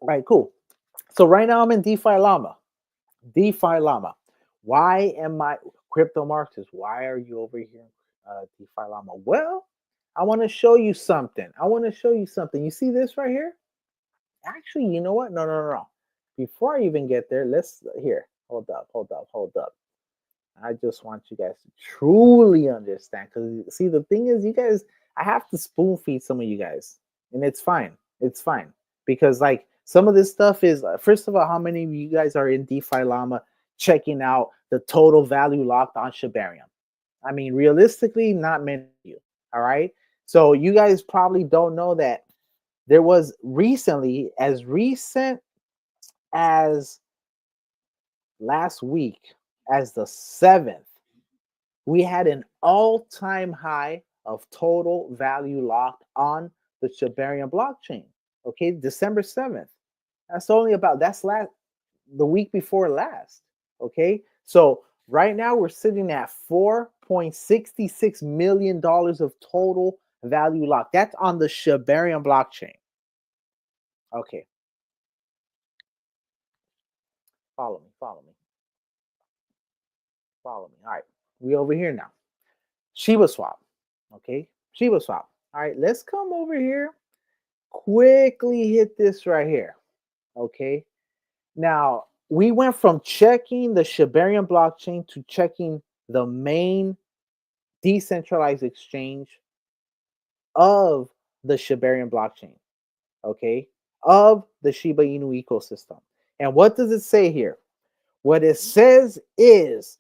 Speaker 1: All right, cool. So right now I'm in DeFi Llama. DeFi Llama. Why am I crypto Marxist? Why are you over here, DeFi Llama? Well, I want to show you something. I want to show you something. You see this right here? Actually, you know what? No. Before I even get there, let's here. Hold up. I just want you guys to truly understand. Because see, the thing is, you guys, I have to spoon feed some of you guys, and it's fine. It's fine because like some of this stuff is first of all, how many of you guys are in DeFi Llama checking out the total value locked on Shibarium? I mean, realistically, not many of you. All right. So you guys probably don't know that there was recently, as recent as last week, as the 7th, we had an all-time high of total value locked on the Shibarium blockchain. Okay, December 7th. That's only about the week before last. Okay, so right now we're sitting at $4.66 million of total value locked. That's on the Shibarium blockchain. Okay, follow me. All right, we over here now. Shiba swap. Okay, Shiba swap. All right, let's come over here. Quickly hit this right here. Okay, now we went from checking the Shibarium blockchain to checking the main decentralized exchange of the Shibarium blockchain. Okay, of the Shiba Inu ecosystem. And what does it say here? What it says is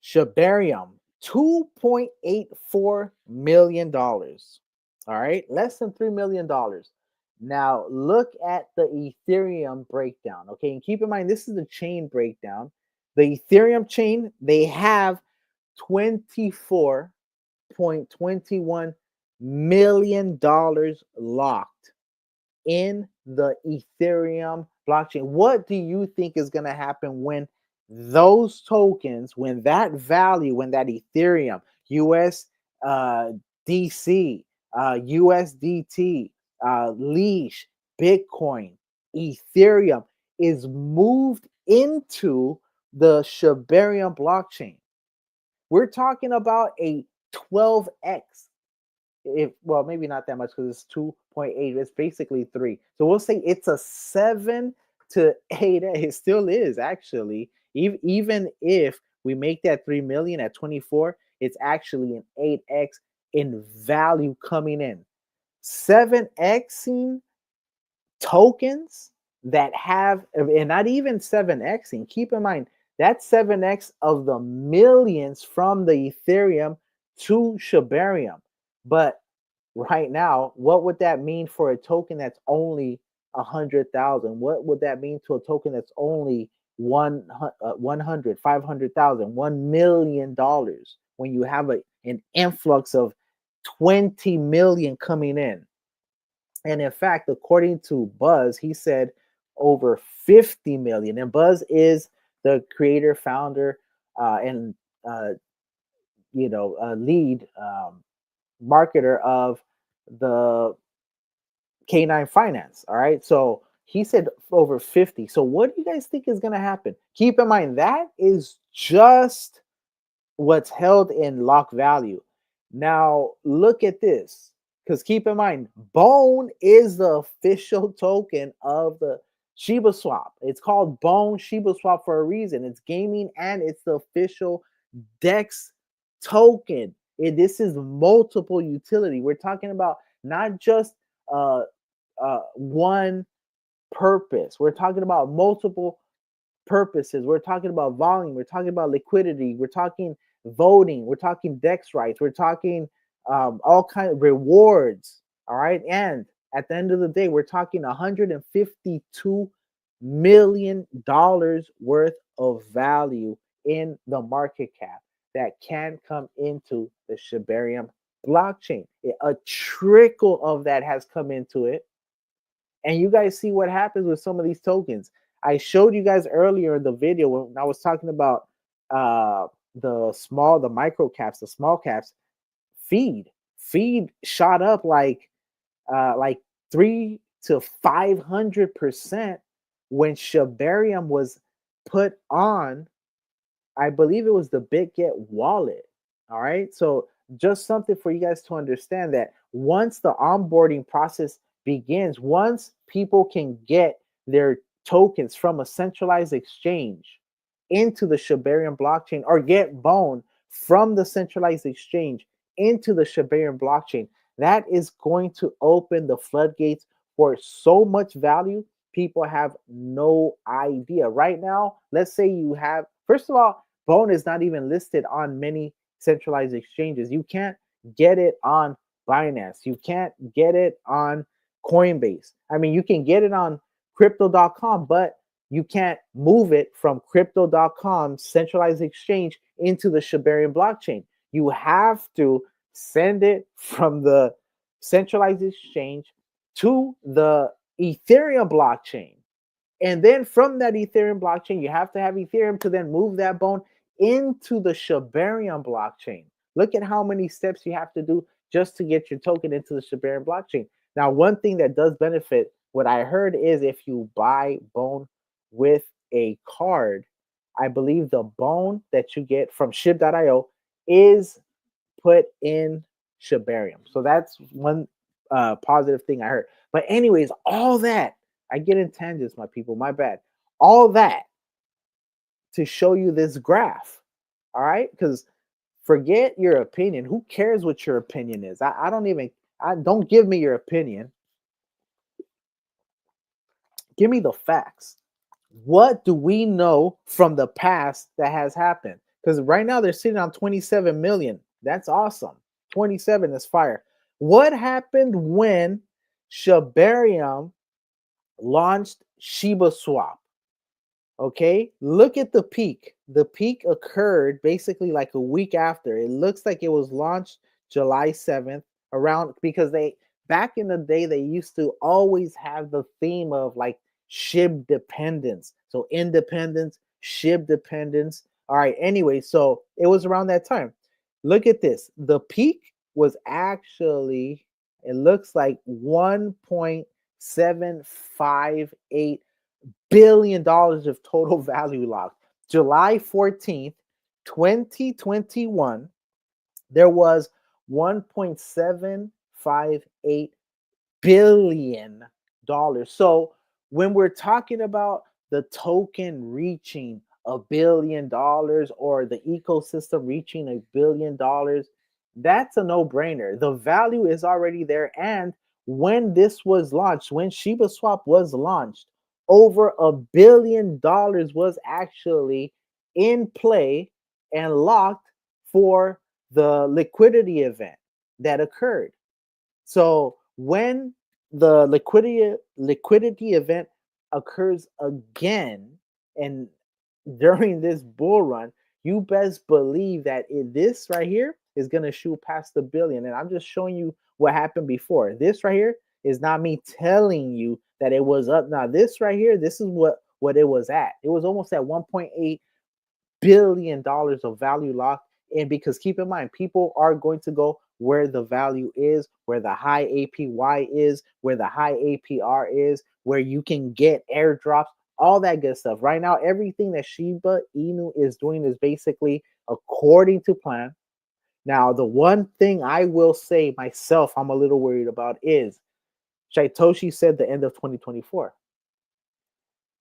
Speaker 1: Shibarium, $2.84 million. All right, less than $3 million. Now look at the Ethereum breakdown. Okay, and keep in mind this is the chain breakdown. The Ethereum chain, they have $24.21 million locked in the Ethereum blockchain. What do you think is going to happen when those tokens, when that value, when that Ethereum, USDC, USDT, Leash, Bitcoin, Ethereum is moved into the Shibarium blockchain? We're talking about a 12x. If well, maybe not that much because it's 2.8. It's basically 3. So we'll say it's a 7 to 8. It still is actually. Even if we make that 3 million at 24, it's actually an 8x in value coming in. 7xing tokens that have, and not even 7xing. Keep in mind that's 7x of the millions from the Ethereum to Shibarium. But right now, what would that mean for a token that's only 100,000? What would that mean to a token that's only 100, 500,000, $1 million when you have an influx of 20 million coming in? And in fact, according to Buzz, he said over 50 million. And Buzz is the creator, founder, and lead marketer of the K9 Finance. All right. So he said over 50. So what do you guys think is going to happen? Keep in mind that is just what's held in lock value. Now look at this, because keep in mind, Bone is the official token of the Shiba swap. It's called Bone Shiba swap for a reason. It's gaming and it's the official DEX token. This is multiple utility. We're talking about not just one purpose. We're talking about multiple purposes. We're talking about volume. We're talking about liquidity. We're talking voting. We're talking DEX rights. We're talking all kinds of rewards. All right. And at the end of the day, we're talking $152 million worth of value in the market cap that can come into the Shibarium blockchain. A trickle of that has come into it. And you guys see what happens with some of these tokens. I showed you guys earlier in the video when I was talking about the micro caps, the small caps. Feed shot up like 300 to 500% when Shibarium was put on, I believe it was the BitGet wallet. All right. So just something for you guys to understand that once the onboarding process begins, once people can get their tokens from a centralized exchange into the Shibarium blockchain, or get Bone from the centralized exchange into the Shibarium blockchain, that is going to open the floodgates for so much value. People have no idea. Right now, let's say you have, first of all, Bone is not even listed on many centralized exchanges. You can't get it on Binance. You can't get it on Coinbase. I mean, you can get it on crypto.com, but you can't move it from crypto.com centralized exchange into the Shibarium blockchain. You have to send it from the centralized exchange to the Ethereum blockchain. And then from that Ethereum blockchain, you have to have Ethereum to then move that Bone into the Shibarium blockchain. Look at how many steps you have to do just to get your token into the Shibarium blockchain. Now, one thing that does benefit, what I heard is if you buy Bone with a card, I believe the Bone that you get from SHIB.io is put in Shibarium. So that's one positive thing I heard. But anyways, all that, I get in tangents, my people, my bad. All that to show you this graph, all right? Because forget your opinion. Who cares what your opinion is? I don't give me your opinion. Give me the facts. What do we know from the past that has happened? Because right now they're sitting on 27 million. That's awesome. 27 is fire. What happened when Shibarium launched Shiba Swap? Okay, look at the peak. The peak occurred basically like a week after. It looks like it was launched July 7th, around, because back in the day they used to always have the theme of like SHIB dependence. So independence, SHIB dependence. All right, anyway, so it was around that time. Look at this. The peak was actually, it looks like 1.758 billion dollars of total value locked. July 14th, 2021, there was $1.758 billion. So when we're talking about the token reaching $1 billion or the ecosystem reaching $1 billion, that's a no-brainer. The value is already there. And when this was launched, when Shiba Swap was launched, over $1 billion was actually in play and locked for the liquidity event that occurred. So when the liquidity event occurs again, and during this bull run, you best believe that this right here is going to shoot past the billion. And I'm just showing you what happened before. This right here is not me telling you that it was up. Now this right here, this is what it was at. It was almost at $1.8 billion of value locked in, because keep in mind, people are going to go where the value is, where the high APY is, where the high APR is, where you can get airdrops, all that good stuff. Right now, everything that Shiba Inu is doing is basically according to plan. Now, the one thing I will say myself I'm a little worried about is Satoshi said the end of 2024.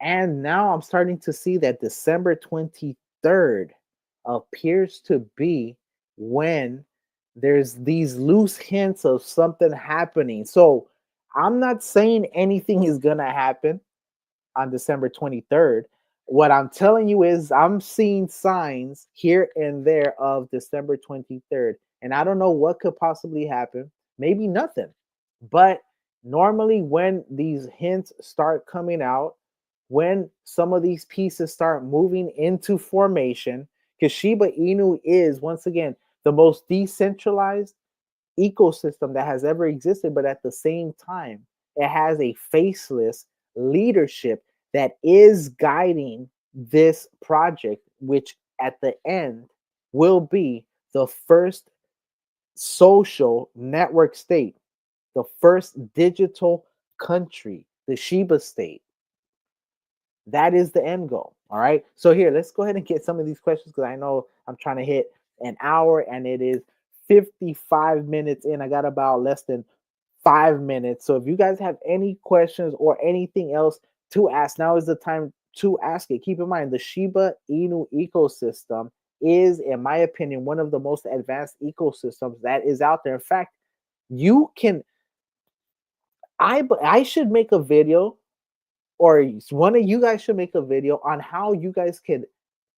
Speaker 1: And now I'm starting to see that December 23rd appears to be when there's these loose hints of something happening. So I'm not saying anything is going to happen on December 23rd. What I'm telling you is I'm seeing signs here and there of December 23rd. And I don't know what could possibly happen. Maybe nothing. But normally when these hints start coming out, when some of these pieces start moving into formation, because Shiba Inu is, once again, the most decentralized ecosystem that has ever existed, but at the same time, it has a faceless leadership that is guiding this project, which at the end will be the first social network state, the first digital country, the Shiba state. That is the end goal. All right. So here, let's go ahead and get some of these questions, because I know I'm trying to hit an hour and it is 55 minutes in. I got about less than 5 minutes. So if you guys have any questions or anything else to ask, now is the time to ask it. Keep in mind, the Shiba Inu ecosystem is, in my opinion, one of the most advanced ecosystems that is out there. In fact, you can, I should make a video, or one of you guys should make a video on how you guys could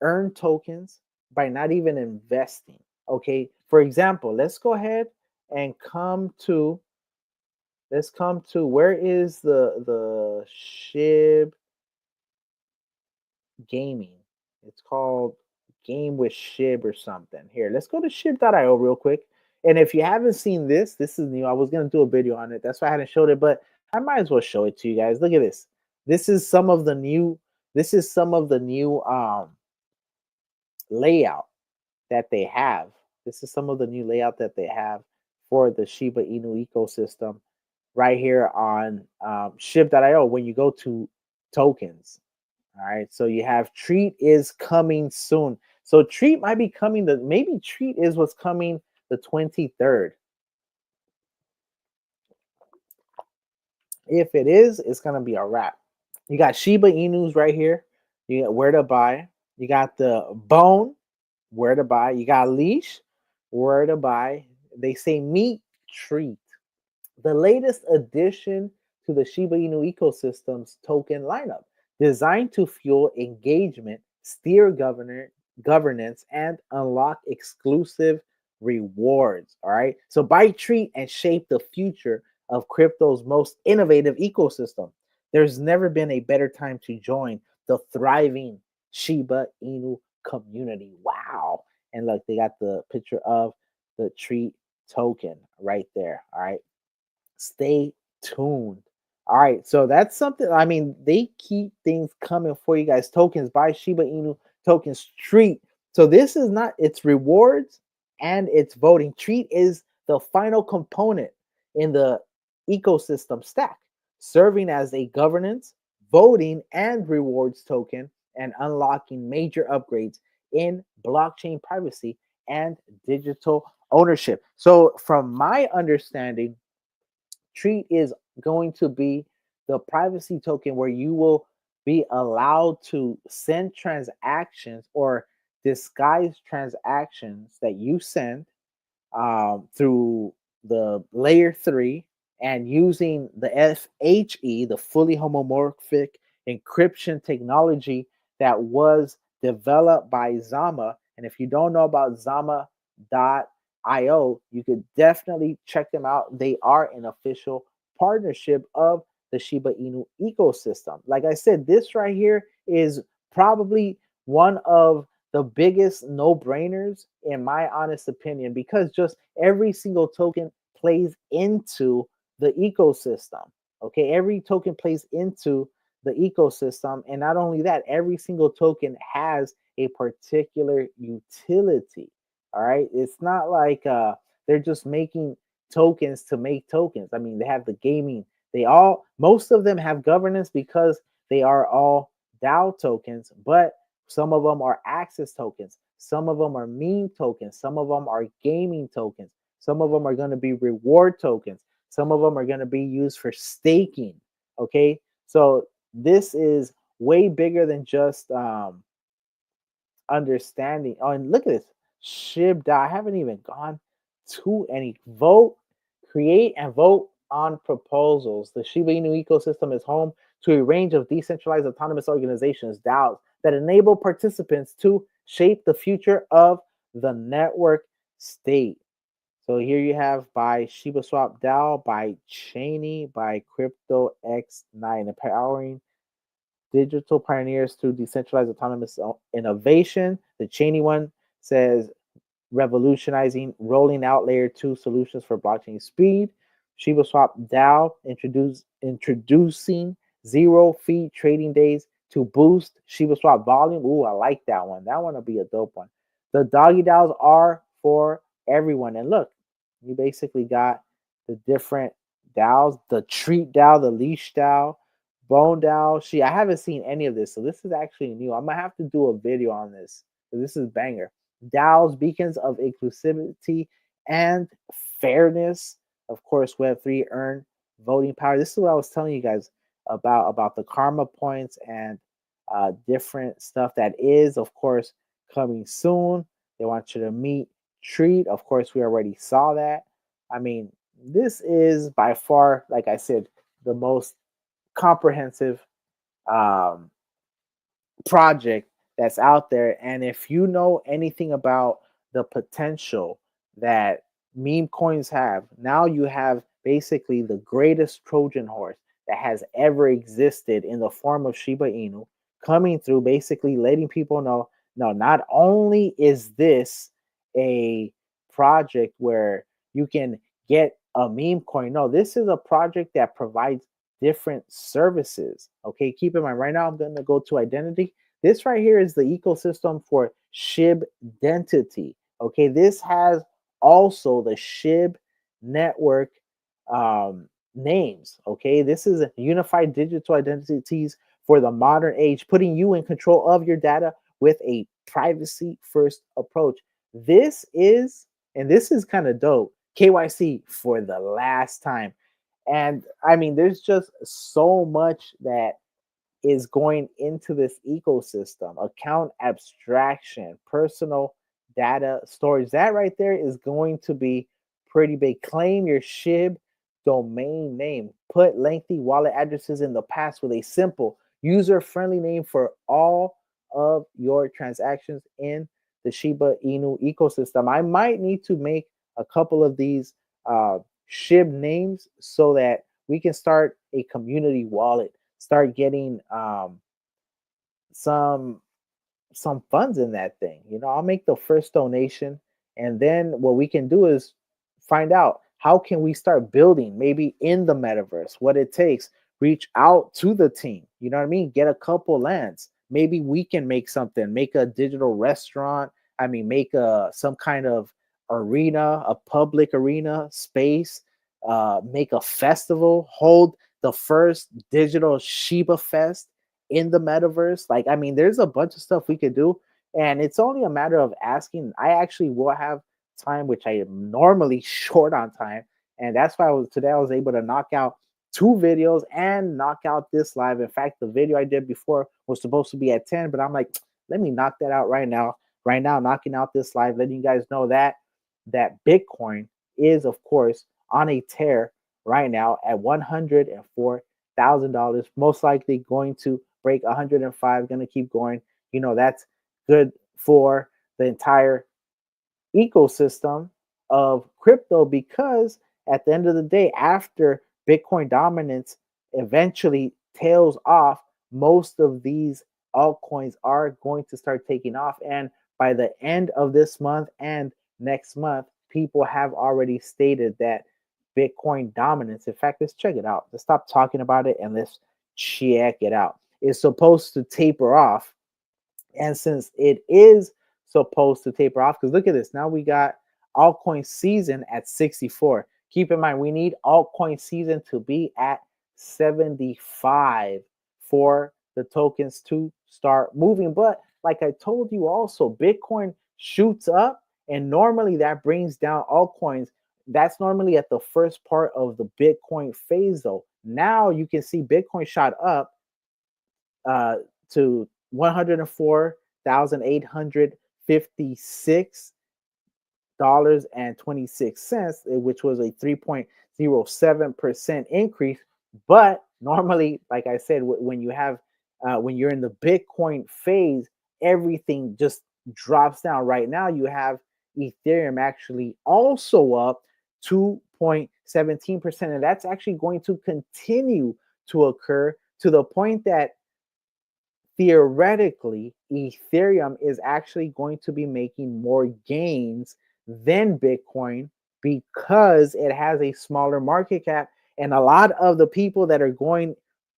Speaker 1: earn tokens by not even investing. Okay, for example, let's go ahead and come to where is the SHIB gaming? It's called Game with SHIB or something. Here, let's go to SHIB.io real quick. And if you haven't seen this, this is new. I was gonna do a video on it. That's why I hadn't showed it, but I might as well show it to you guys. Look at this. This is some of the new. This is some of the new layout that they have. This is some of the new layout that they have for the Shiba Inu ecosystem right here on SHIB.io when you go to tokens. All right, so you have Treat is coming soon. So Treat might be coming, maybe Treat is what's coming the 23rd. If it is, it's going to be a wrap. You got Shiba Inus right here. You got where to buy. You got the Bone, where to buy. You got Leash, where to buy. They say Meet, Treat. The latest addition to the Shiba Inu ecosystem's token lineup, designed to fuel engagement, steer governance, and unlock exclusive rewards. All right. So buy, treat, and shape the future of crypto's most innovative ecosystem. There's never been a better time to join the thriving Shiba Inu community. Wow. And look, they got the picture of the treat token right there. All right. Stay tuned. All right, so that's something. I mean, they keep things coming for you guys. Tokens, buy Shiba Inu tokens, Treat. So this is not, it's rewards and it's voting. Treat is the final component in the ecosystem stack, serving as a governance, voting, and rewards token, and unlocking major upgrades in blockchain privacy and digital ownership. So from my understanding, Treat is going to be the privacy token where you will be allowed to send transactions or disguise transactions that you send through the layer 3 and using the FHE, the fully homomorphic encryption technology that was developed by Zama. And if you don't know about Zama.io, you could definitely check them out. They are an official partnership of the Shiba Inu ecosystem. Like I said, this right here is probably one of the biggest no-brainers in my honest opinion, because just every single token plays into the ecosystem. Okay, every token plays into the ecosystem, and not only that, every single token has a particular utility. All right, it's not like they're just making tokens to make tokens. I mean, they have the gaming. Most of them have governance because they are all DAO tokens, but some of them are access tokens. Some of them are meme tokens. Some of them are gaming tokens. Some of them are going to be reward tokens. Some of them are going to be used for staking. Okay. So this is way bigger than just understanding. Oh, and look at this. SHIB. I haven't even gone to any. Vote, create, and vote on proposals. The Shiba Inu ecosystem is home to a range of decentralized autonomous organizations, DAOs, that enable participants to shape the future of the network state. So here you have by Shiba Swap DAO, by Cheney, by Crypto X9, empowering digital pioneers through decentralized autonomous innovation. The Cheney one says revolutionizing, rolling out layer 2 solutions for blockchain speed. Shiba Swap DAO introducing zero fee trading days to boost Shiba Swap volume. Ooh, I like that one. That one will be a dope one. The doggy DAOs are for everyone. And look, you basically got the different DAOs, the treat DAO, the leash DAO, bone DAO. I haven't seen any of this, so this is actually new. I'm gonna have to do a video on this. This is banger. DAOs, beacons of inclusivity and fairness. Of course, Web3 earn voting power. This is what I was telling you guys about the karma points and different stuff that is, of course, coming soon. They want you to meet Treat. Of course, we already saw that. I mean, this is by far, like I said, the most comprehensive project that's out there. And if you know anything about the potential that meme coins have, now you have basically the greatest Trojan horse that has ever existed in the form of Shiba Inu coming through, basically letting people know, no, not only is this a project where you can get a meme coin, no, this is a project that provides different services. Okay, keep in mind, right now I'm going to go to identity. This right here is the ecosystem for SHIB identity. Okay, this has also the SHIB network names. Okay, this is a unified digital identities for the modern age, putting you in control of your data with a privacy first approach. This is kind of dope. KYC for the last time. And I mean, there's just so much that is going into this ecosystem. Account abstraction, personal data storage. That right there is going to be pretty big. Claim your SHIB domain name. Put lengthy wallet addresses in the past with a simple, user-friendly name for all of your transactions in the Shiba Inu ecosystem. I might need to make a couple of these SHIB names so that we can start a community wallet, start getting some funds in that thing. You know, I'll make the first donation, and then what we can do is find out how can we start building maybe in the metaverse, what it takes, reach out to the team, you know what I mean, get a couple lands, maybe we can make something, make a digital restaurant, I mean, make some kind of arena, a public arena space, make a festival, hold the first digital Shiba Fest in the metaverse. Like, I mean, there's a bunch of stuff we could do, and it's only a matter of asking. I actually will have time, which I am normally short on time. And that's why today I was able to knock out 2 videos and knock out this live. In fact, the video I did before was supposed to be at 10, but I'm like, let me knock that out right now. Right now, knocking out this live, letting you guys know that Bitcoin is, of course, on a tear right now at $104,000. Most likely going to break 105. Going to keep going. You know, that's good for the entire ecosystem of crypto, because at the end of the day, after Bitcoin dominance eventually tails off, most of these altcoins are going to start taking off. And by the end of this month and next month, people have already stated that Bitcoin dominance. In fact, let's check it out. Let's stop talking about it and let's check it out. It's supposed to taper off. And since it is supposed to taper off, because look at this, now we got altcoin season at 64. Keep in mind, we need altcoin season to be at 75 for the tokens to start moving. But like I told you also, Bitcoin shoots up, and normally that brings down altcoins. That's normally at the first part of the Bitcoin phase, though. Now you can see Bitcoin shot up to $104,856.26, which was a 3.07% increase. But normally, like I said, when you're in the Bitcoin phase, everything just drops down. Right now, you have Ethereum actually also up 2.17%, and that's actually going to continue to occur to the point that theoretically, Ethereum is actually going to be making more gains than Bitcoin because it has a smaller market cap. And a lot of the people that are going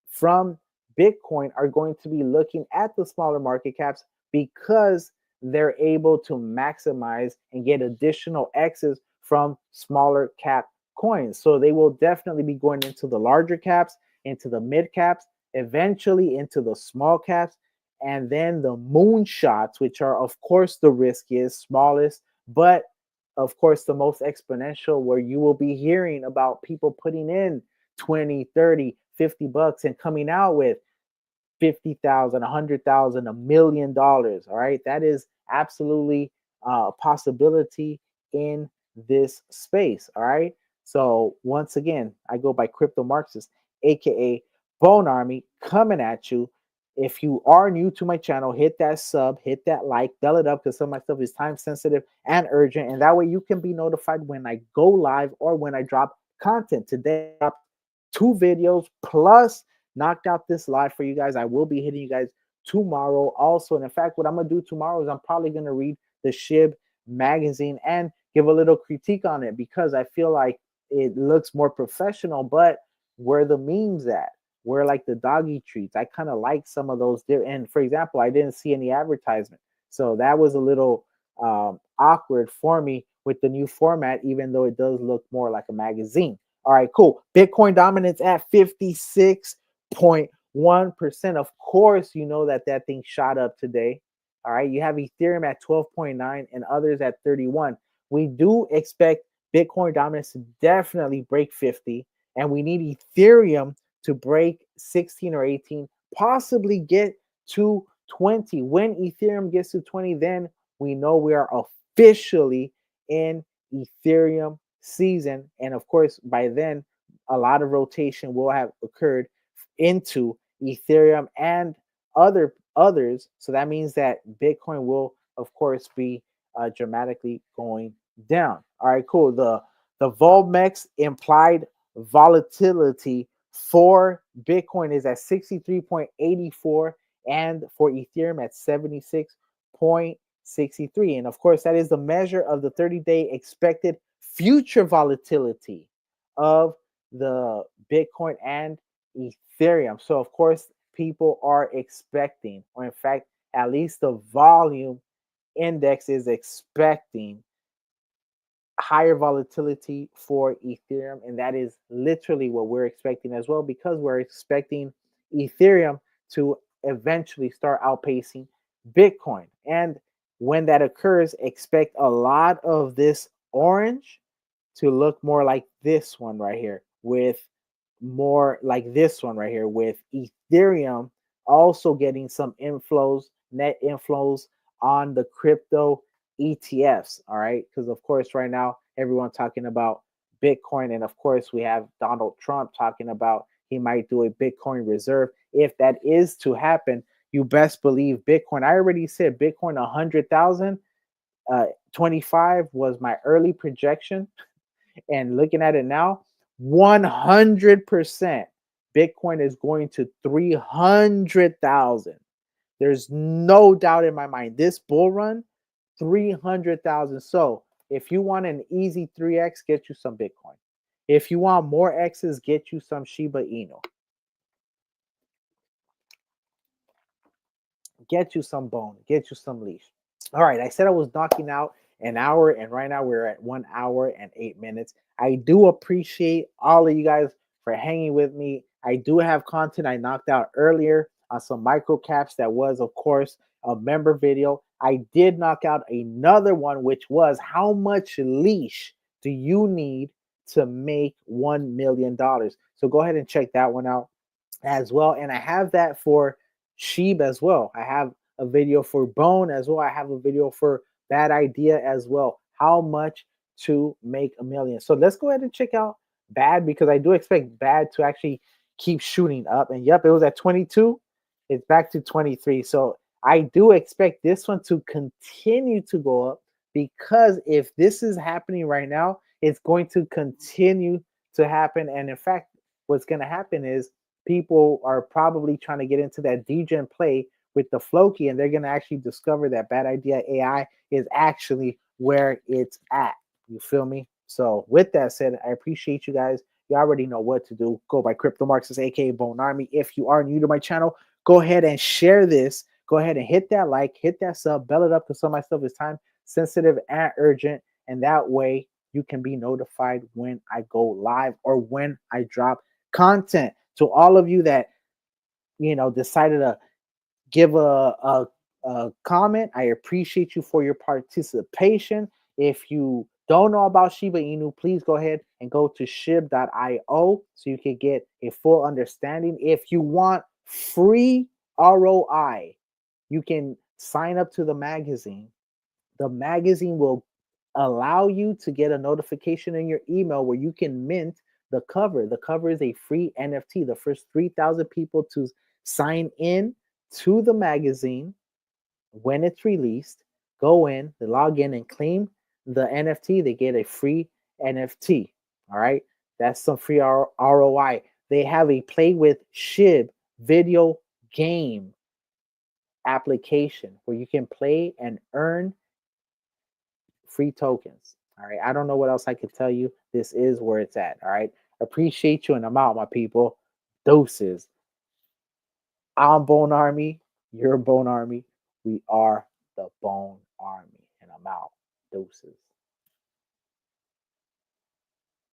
Speaker 1: from Bitcoin are going to be looking at the smaller market caps because they're able to maximize and get additional X's from smaller cap coins. So they will definitely be going into the larger caps, into the mid caps, eventually into the small caps, and then the moonshots, which are, of course, the riskiest, smallest, but of course, the most exponential, where you will be hearing about people putting in 20, 30, 50 bucks and coming out with 50,000, 100,000, $1 million. All right. That is absolutely a possibility in this space. All right. So once again, I go by Crypto Marxist, aka Bone Army, coming at you. If you are new to my channel, hit that sub, hit that like, bell it up, because some of my stuff is time sensitive and urgent. And that way you can be notified when I go live or when I drop content. Today, I dropped 2 videos plus knocked out this live for you guys. I will be hitting you guys tomorrow also. And in fact, what I'm going to do tomorrow is I'm probably going to read the SHIB magazine and give a little critique on it, because I feel like it looks more professional, but where the memes at? Where like the doggy treats? I kind of like some of those there. And for example, I didn't see any advertisement. So that was a little awkward for me with the new format, even though it does look more like a magazine. All right, cool. Bitcoin dominance at 56.1%. Of course, you know that thing shot up today. All right, you have Ethereum at 12.9 and others at 31. We do expect Bitcoin dominance to definitely break 50, and we need Ethereum to break 16 or 18, possibly get to 20. When Ethereum gets to 20, then we know we are officially in Ethereum season. And of course, by then, a lot of rotation will have occurred into Ethereum and others. So that means that Bitcoin will, of course, be dramatically going down. All right, cool. The Volmex implied volatility for Bitcoin is at 63.84, and for Ethereum at 76.63. And of course, that is the measure of the 30-day expected future volatility of the Bitcoin and Ethereum. So of course, people are expecting, or in fact, at least the volume index is expecting higher volatility for Ethereum, and that is literally what we're expecting as well, because we're expecting Ethereum to eventually start outpacing Bitcoin. And When that occurs, expect a lot of this orange to look more like this one right here, with more like this one right here, with Ethereum also getting some inflows, net inflows on the crypto ETFs. All right. Because, of course, right now, everyone talking about Bitcoin. And, of course, we have Donald Trump talking about he might do a Bitcoin reserve. If that is to happen, you best believe Bitcoin. I already said Bitcoin 100,000. 25 was my early projection, and looking at it now, 100% Bitcoin is going to 300,000. There's no doubt in my mind. This bull run, 300,000. So if you want an easy 3x, get you some Bitcoin. If you want more X's, get you some Shiba Inu. Get you some bone. Get you some leash. All right, I said I was knocking out an hour, and right now we're at 1 hour and 8 minutes. I do appreciate all of you guys for hanging with me. I do have content I knocked out earlier on some micro caps. That was, of course, a member video. I did knock out another one, which was how much leash do you need to make $1 million? So go ahead and check that one out as well. And I have that for SHIB as well. I have a video for Bone as well. I have a video for Bad Idea as well. How much to make $1 million? So let's go ahead and check out Bad, because I do expect Bad to actually keep shooting up. And yep, it was at 22. It's back to 23. So I do expect this one to continue to go up, because if this is happening right now, it's going to continue to happen. And in fact, what's going to happen is people are probably trying to get into that degen play with the Floki, and they're going to actually discover that BadIdeaAI is actually where it's at. You feel me? So with that said, I appreciate you guys. You already know what to do. Go by Crypto Marxist, aka Bone Army. If you are new to my channel, go ahead and share this. Go ahead and hit that like, hit that sub, bell it up, because some of my stuff is time sensitive and urgent. And that way you can be notified when I go live or when I drop content. To all of you that, decided to give a comment, I appreciate you for your participation. If you don't know about Shiba Inu, please go ahead and go to SHIB.io so you can get a full understanding. If you want free ROI, you can sign up to the magazine. The magazine will allow you to get a notification in your email where you can mint the cover. The cover is a free NFT. The first 3,000 people to sign in to the magazine when it's released, go in, they log in and claim the NFT. They get a free NFT. All right. That's some free ROI. They have a Play with SHIB video game application where you can play and earn free tokens. All right. I don't know what else I could tell you. This is where it's at. All right. Appreciate you, and I'm out, my people. Doses. I'm Bone Army. You're Bone Army. We are the Bone